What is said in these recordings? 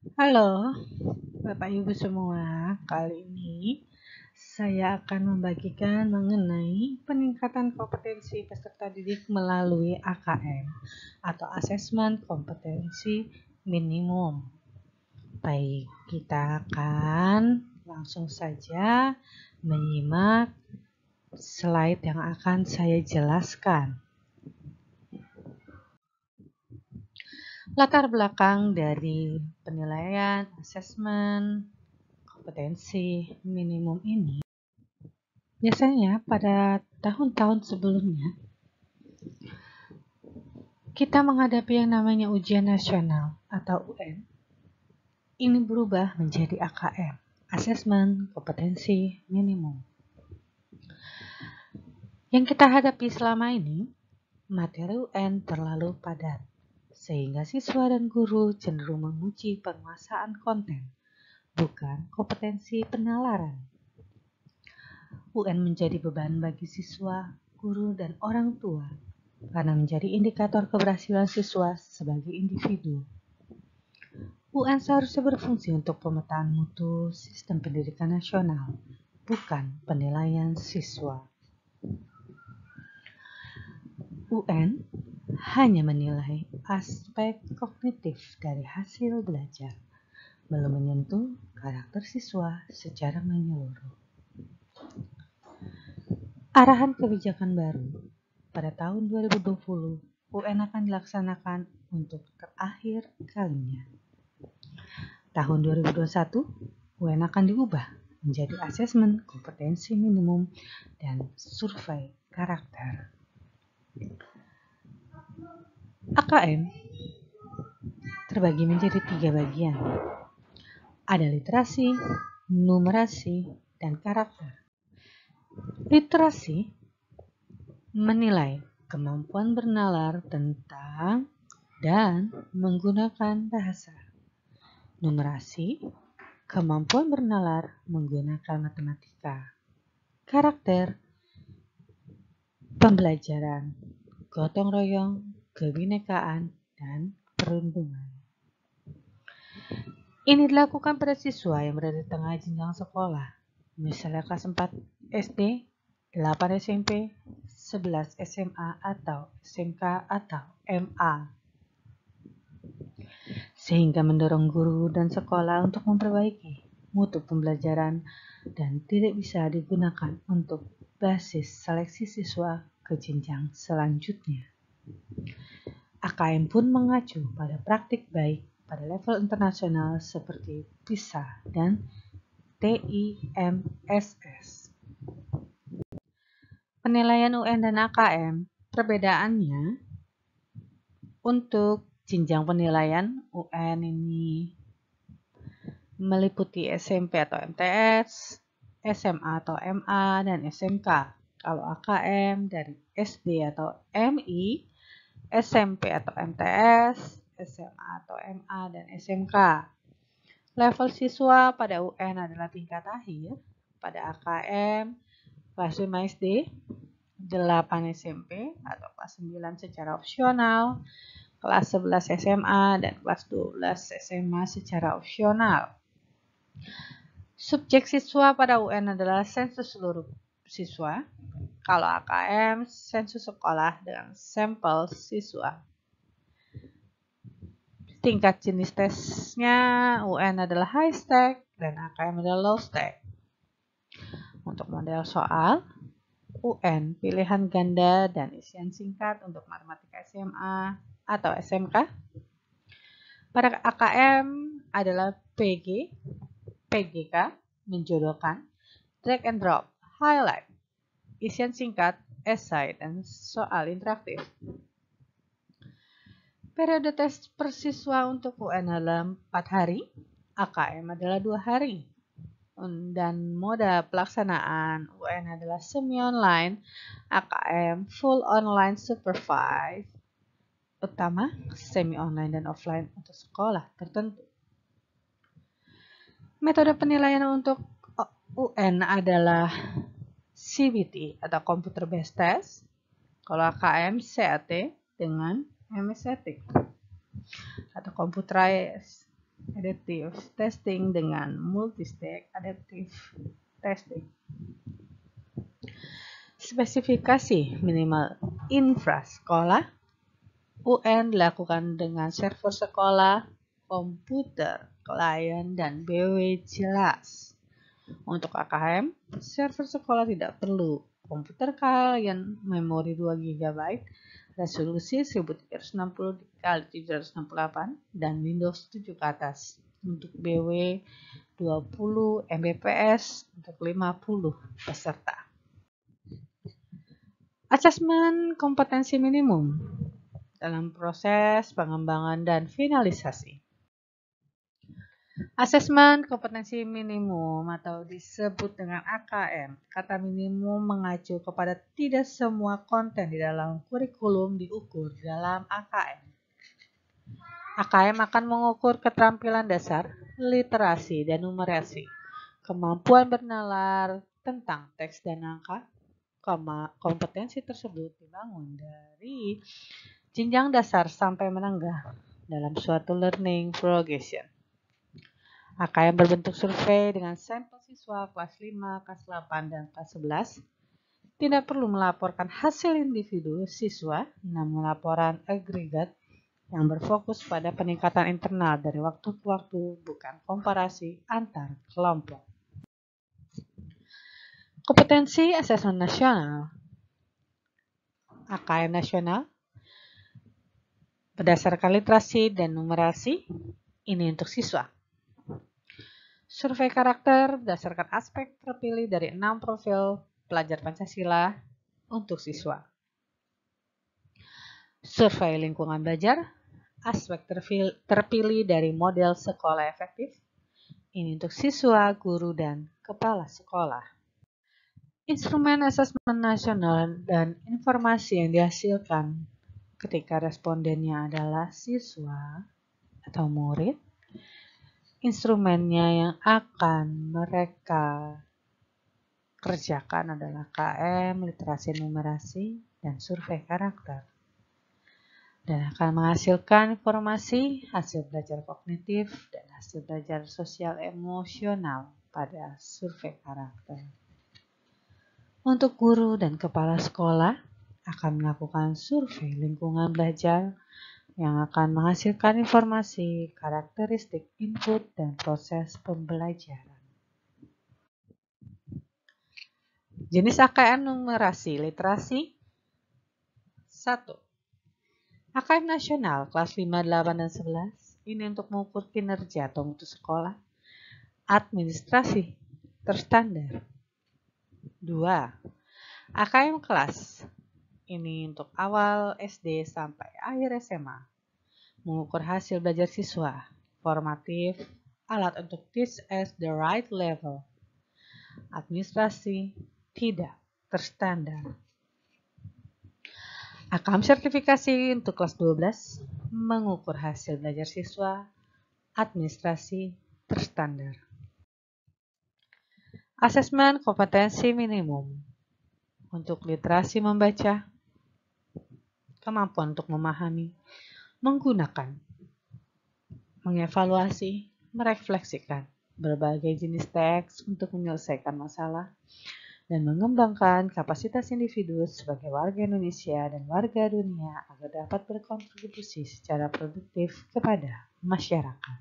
Halo, Bapak Ibu semua. Kali ini saya akan membagikan mengenai peningkatan kompetensi peserta didik melalui AKM atau Asesmen Kompetensi Minimum. Baik, kita akan langsung saja menyimak slide yang akan saya jelaskan. Latar belakang dari penilaian asesmen kompetensi minimum ini biasanya pada tahun-tahun sebelumnya kita menghadapi yang namanya ujian nasional atau UN. Ini berubah menjadi AKM, Asesmen Kompetensi Minimum. Yang kita hadapi selama ini, materi UN terlalu padat, sehingga siswa dan guru cenderung menguji penguasaan konten, bukan kompetensi penalaran. UN menjadi beban bagi siswa, guru, dan orang tua karena menjadi indikator keberhasilan siswa sebagai individu. UN seharusnya berfungsi untuk pemetaan mutu sistem pendidikan nasional, bukan penilaian siswa. UN hanya menilai aspek kognitif dari hasil belajar, belum menyentuh karakter siswa secara menyeluruh. Arahan kebijakan baru pada tahun 2020, UN akan dilaksanakan untuk terakhir kalinya. Tahun 2021, UN akan diubah menjadi asesmen kompetensi minimum dan survei karakter. AKM terbagi menjadi 3 bagian. Ada literasi, numerasi, dan karakter. Literasi menilai kemampuan bernalar tentang dan menggunakan bahasa. Numerasi, kemampuan bernalar menggunakan matematika. Karakter, pembelajaran, gotong royong, kebinekaan, dan perundungan. Ini dilakukan pada siswa yang berada di tengah jenjang sekolah, misalnya kelas 4 SD, 8 SMP, 11 SMA atau SMK atau MA. Sehingga mendorong guru dan sekolah untuk memperbaiki mutu pembelajaran dan tidak bisa digunakan untuk basis seleksi siswa ke jenjang selanjutnya. AKM pun mengacu pada praktik baik pada level internasional seperti PISA dan TIMSS. Penilaian UN dan AKM, perbedaannya untuk jenjang penilaian UN ini meliputi SMP atau MTS, SMA atau MA, dan SMK. Kalau AKM dari SD atau MI, SMP atau MTS, SMA atau MA, dan SMK. Level siswa pada UN adalah tingkat akhir, pada AKM kelas 5 SD, 8 SMP atau kelas 9 secara opsional, kelas 11 SMA, dan kelas 12 SMA secara opsional. Subjek siswa pada UN adalah sensus seluruh siswa. Kalau AKM, sensus sekolah dengan sampel siswa. Tingkat jenis tesnya UN adalah high stack dan AKM adalah low stack. Untuk model soal, UN pilihan ganda dan isian singkat untuk matematika SMA atau SMK. Pada AKM adalah PGK, menjodohkan, drag and drop, highlight, isian singkat, esai, dan soal interaktif. Periode tes per siswa untuk UN adalah 4 hari, AKM adalah 2 hari. Dan moda pelaksanaan UN adalah semi-online, AKM full online supervised, utama semi-online dan offline untuk sekolah tertentu. Metode penilaian untuk UN adalah CBT atau Computer Based Test, kalau AKM CAT dengan MS Ethics atau Computerized adaptive testing dengan multi-stage adaptive testing. Spesifikasi minimal infra sekolah. UN dilakukan dengan server sekolah, komputer, klien, dan BW jelas. Untuk AKM, server sekolah tidak perlu. Komputer klien memori 2 GB, resolusi 1360 x 768, dan Windows 7 ke atas. Untuk BW 20 Mbps untuk 50 peserta. Asesmen kompetensi minimum dalam proses pengembangan dan finalisasi. Asesmen kompetensi minimum atau disebut dengan AKM. Kata minimum mengacu kepada tidak semua konten di dalam kurikulum diukur dalam AKM. AKM akan mengukur keterampilan dasar, literasi, dan numerasi, kemampuan bernalar tentang teks dan angka. Kompetensi tersebut dibangun dari jenjang dasar sampai menengah dalam suatu learning progression. AKM berbentuk survei dengan sampel siswa kelas 5, kelas 8, dan kelas 11. Tidak perlu melaporkan hasil individu siswa, namun laporan agregat yang berfokus pada peningkatan internal dari waktu ke waktu, bukan komparasi antar kelompok. Kompetensi asesmen nasional. AKM nasional berdasarkan literasi dan numerasi, ini untuk siswa. Survei karakter berdasarkan aspek terpilih dari 6 profil pelajar Pancasila untuk siswa. Survei lingkungan belajar, aspek terpilih dari model sekolah efektif, ini untuk siswa, guru, dan kepala sekolah. Instrumen asesmen nasional dan informasi yang dihasilkan ketika respondennya adalah siswa atau murid. Instrumennya yang akan mereka kerjakan adalah KM, literasi numerasi, dan survei karakter. Dan akan menghasilkan informasi, hasil belajar kognitif, dan hasil belajar sosial emosional pada survei karakter. Untuk guru dan kepala sekolah akan melakukan survei lingkungan belajar yang akan menghasilkan informasi, karakteristik, input, dan proses pembelajaran. Jenis AKM numerasi literasi. 1. AKM nasional kelas 5, 8, dan 11. Ini untuk mengukur kinerja atau mutu sekolah. Administrasi terstandar. 2. AKM kelas. Ini untuk awal SD sampai akhir SMA. Mengukur hasil belajar siswa. Formatif, alat untuk teach at the right level. Administrasi tidak terstandar. AKM sertifikasi untuk kelas 12 mengukur hasil belajar siswa, administrasi terstandar. Asesmen kompetensi minimum untuk literasi membaca, kemampuan untuk memahami, menggunakan, mengevaluasi, merefleksikan berbagai jenis teks untuk menyelesaikan masalah, dan mengembangkan kapasitas individu sebagai warga Indonesia dan warga dunia agar dapat berkontribusi secara produktif kepada masyarakat.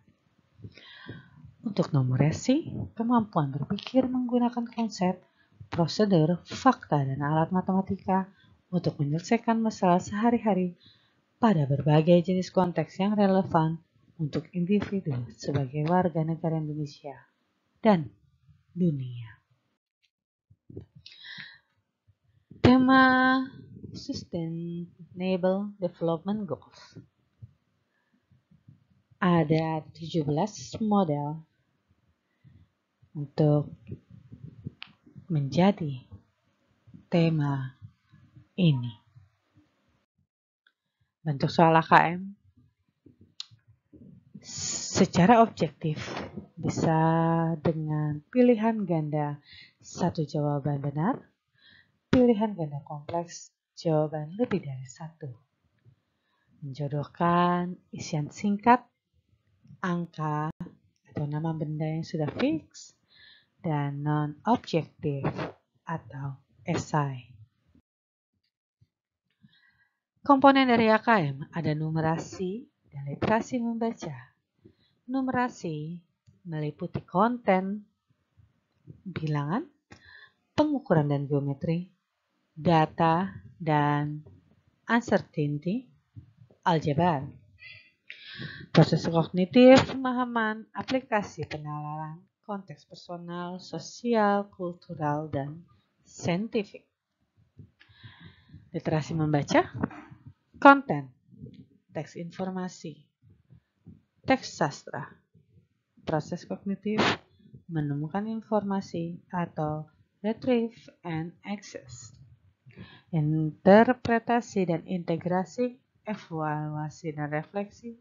Untuk numerasi, kemampuan berpikir menggunakan konsep, prosedur, fakta, dan alat matematika untuk menyelesaikan masalah sehari-hari pada berbagai jenis konteks yang relevan untuk individu sebagai warga negara Indonesia dan dunia. Tema Sustainable Development Goals. Ada 17 model untuk menjadi tema ini. Bentuk soal AKM secara objektif bisa dengan pilihan ganda satu jawaban benar, pilihan ganda kompleks jawaban lebih dari satu. Menjodohkan isian singkat, angka, atau nama benda yang sudah fix, dan non-objektif atau esai. Komponen dari AKM ada numerasi dan literasi membaca. Numerasi meliputi konten, bilangan, pengukuran dan geometri, data, dan uncertainty, aljabar. Proses kognitif, pemahaman, aplikasi penalaran, konteks personal, sosial, kultural, dan saintifik. Literasi membaca, konten, teks informasi, teks sastra. Proses kognitif, menemukan informasi atau retrieve and access. Interpretasi dan integrasi, evaluasi dan refleksi,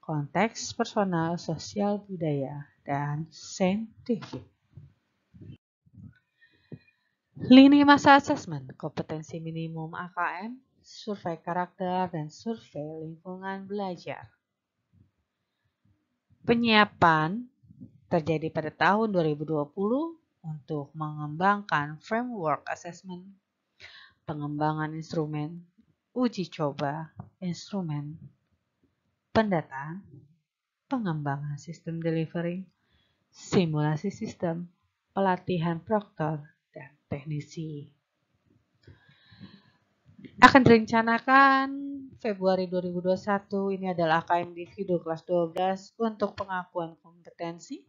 konteks personal, sosial, budaya, dan saintifik. Lini masa asesmen, kompetensi minimum AKM, survei karakter, dan survei lingkungan belajar. Penyiapan terjadi pada tahun 2020 untuk mengembangkan framework assessment, pengembangan instrumen, uji coba, instrumen, pendataan, pengembangan sistem delivery, simulasi sistem, pelatihan proktor, dan teknisi. Akan direncanakan Februari 2021, ini adalah AKM individu kelas 12 untuk pengakuan kompetensi.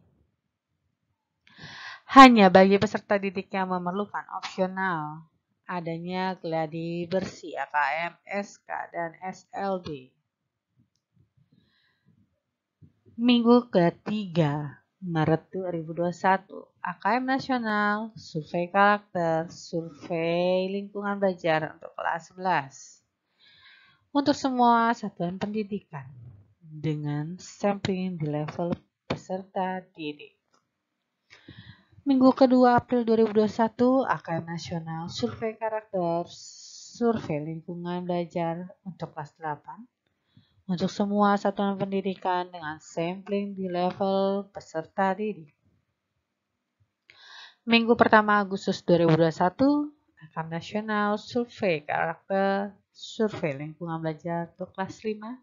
Hanya bagi peserta didik yang memerlukan opsional adanya gladi bersih AKM, SK, dan SLB. Minggu ke-3 Maret 2021, AKM nasional, survei karakter, survei lingkungan belajar untuk kelas 11. Untuk semua satuan pendidikan dengan sampling di level peserta didik. Minggu ke-2 April 2021, AKM nasional, survei karakter, survei lingkungan belajar untuk kelas 8. Untuk semua satuan pendidikan dengan sampling di level peserta didik. Minggu pertama Agustus 2021, AKM nasional, survei karakter, survei lingkungan belajar untuk kelas 5.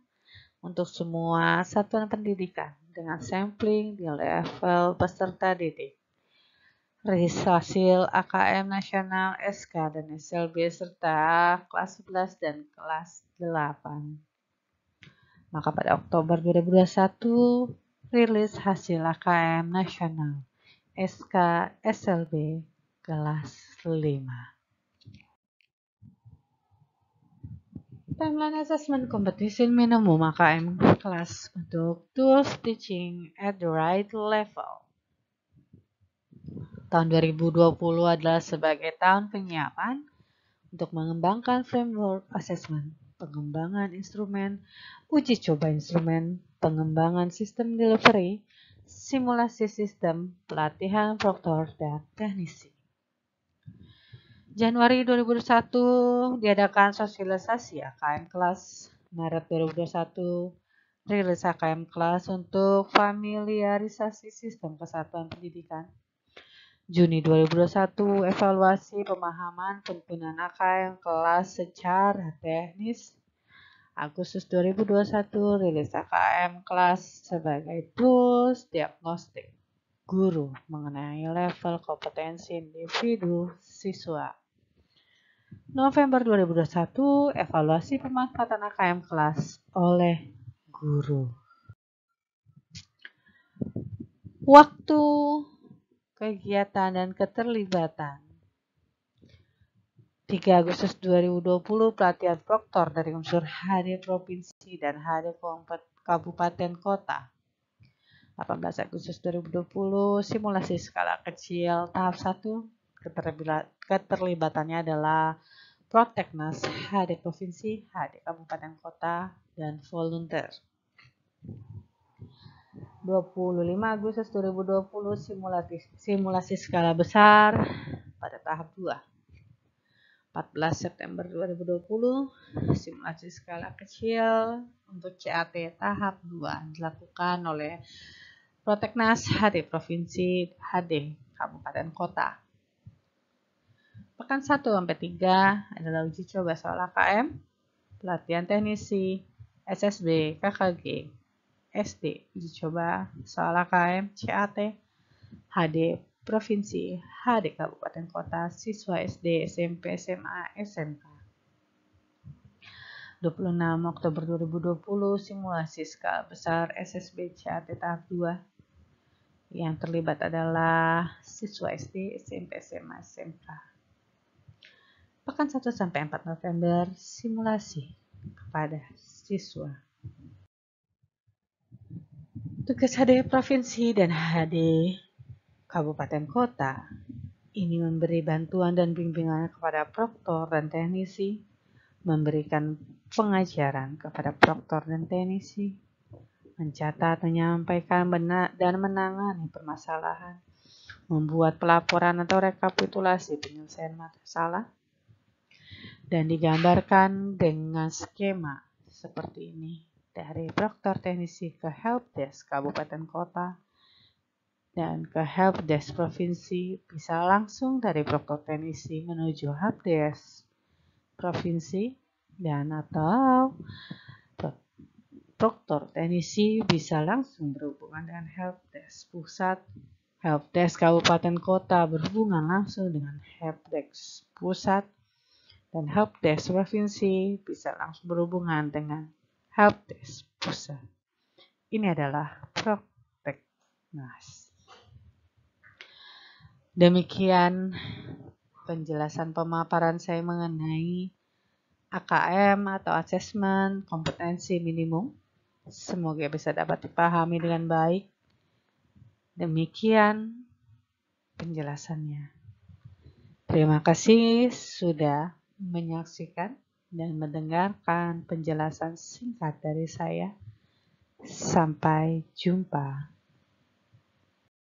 Untuk semua satuan pendidikan dengan sampling di level peserta didik. Rilis hasil AKM nasional, SK, dan SLB serta kelas 11 dan kelas 8. Maka pada Oktober 2021, rilis hasil AKM nasional, SK, SLB, kelas 5. Timeline Assessment Competition Minimum AKM kelas untuk Tools Teaching at the Right Level. Tahun 2020 adalah sebagai tahun penyiapan untuk mengembangkan framework assessment, pengembangan instrumen, uji coba instrumen, pengembangan sistem delivery, simulasi sistem, pelatihan proktor, dan teknisi. Januari 2021 diadakan sosialisasi AKM kelas. Maret 2021 rilis AKM kelas untuk familiarisasi sistem kesatuan pendidikan. Juni 2021 evaluasi pemahaman penggunaan AKM kelas secara teknis. Agustus 2021 rilis AKM kelas sebagai tools diagnostik guru mengenai level kompetensi individu siswa. November 2021 evaluasi pemanfaatan AKM kelas oleh guru. Waktu kegiatan dan keterlibatan. 3 Agustus 2020 pelatihan proktor dari unsur HD Provinsi dan HD Kabupaten Kota. 18 Agustus 2020 simulasi skala kecil tahap 1. Keterlibatannya adalah Proteknas, HD Provinsi, HD Kabupaten Kota, dan volunteer. 25 Agustus 2020 simulasi skala besar pada tahap 2. 14 September 2020 simulasi skala kecil untuk CAT tahap 2 dilakukan oleh Proteknas HD Provinsi, HD Kabupaten Kota. Pekan 1-3 adalah uji coba soal AKM, pelatihan teknisi, SSB, KKG, SD, uji coba soal AKM, CAT, HD Provinsi, HD Kabupaten Kota, siswa SD, SMP, SMA, SMK. 26 Oktober 2020, simulasi skala besar SSB CAT tahap 2. Yang terlibat adalah siswa SD, SMP, SMA, SMK. Pekan 1-4 November, simulasi kepada siswa. Tugas HD Provinsi dan HD Kabupaten Kota ini memberi bantuan dan bimbingan kepada proktor dan teknisi, memberikan pengajaran kepada proktor dan teknisi, mencatat, menyampaikan dan menangani permasalahan, membuat pelaporan atau rekapitulasi penyelesaian masalah, dan digambarkan dengan skema seperti ini. Dari proktor teknisi ke helpdesk kabupaten kota dan ke helpdesk provinsi, bisa langsung dari proktor teknisi menuju helpdesk provinsi, dan atau proktor teknisi bisa langsung berhubungan dengan helpdesk pusat, helpdesk kabupaten kota berhubungan langsung dengan helpdesk pusat, dan helpdesk provinsi bisa langsung berhubungan dengan helpdesk pusat. Ini adalah Proteknas. Demikian penjelasan pemaparan saya mengenai AKM atau Asesmen Kompetensi Minimum. Semoga bisa dapat dipahami dengan baik. Demikian penjelasannya. Terima kasih sudah menyaksikan dan mendengarkan penjelasan singkat dari saya. Sampai jumpa.